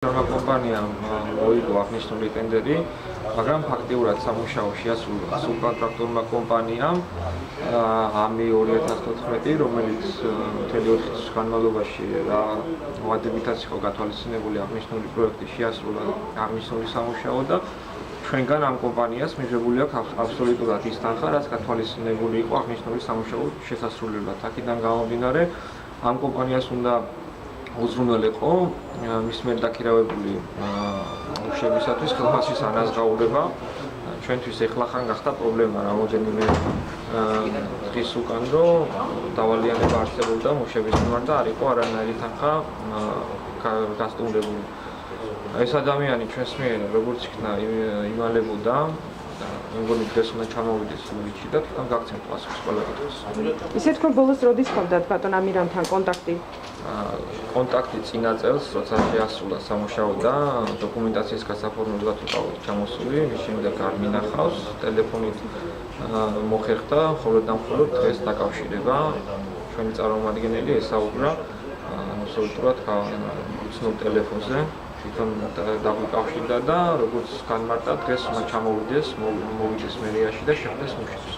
კომპანიამ მოიგო აღნიშნული ტენდერი, მაგრამ ფაქტიურად სამუშაო შეასრულა სუბკონტრაქტორმა კომპანიამ AMI 2014, რომელიც მთელი 4 წლის განმავლობაში ვადებითაც იყო გათვალისწინებული აღნიშნული პროექტი შეასრულა აღნიშნული სამუშაო და ჩვენგან ამ კომპანიას მიღებული აქვს აბსოლუტურად ის თანხა, რაც გათვალისწინებული იყო აღნიშნული სამუშაო შესასრულებლად. აქედან გამომდინარე, ამ კომპანიას უნდა უზრუნველყო მის მიერ დაქირავებული მუშებისათვის ხელფასის ანაზღაურება. ჩვენთვის ეხლახან გახდა პრობლემა რამოდენიმე დღის უკან, რომ დავალიანება არსებობდა მუშების მიმართ და არ იყო არანაირი თანხა გასტუმრებული. ეს ადამიანი ჩვენს მიერ როგორც იქნა იმალებოდა და მე მგონი დღეს უნდა ჩამოვიდეს სულიჩი და თვითონ გაგცემთ პასუხს ყველა კითხვას. ისე თქვენ ბოლოს როდის ჰქონდათ ბატონ ამირანთან კონტაქტი? კონტაქტი წინა წელს, როცა შეასრულა სამუშაო და დოკუმენტაციის გასაფორმებლად ვიყავით ჩამოსული, მის შემდეგ არ მინახავს, ტელეფონით მოხერხდა, მხოლოდ და მხოლოდ დღეს დაკავშირება. ჩვენი წარმომადგენელი ესაუბრა აბსოლუტურად უცნობ ტელეფონზე. თვითონ დაგვიკავშირდა და როგორც განმარტა დღეს უნდა ჩამოვიდეს მერიაში და შეხვდეს მუშებს.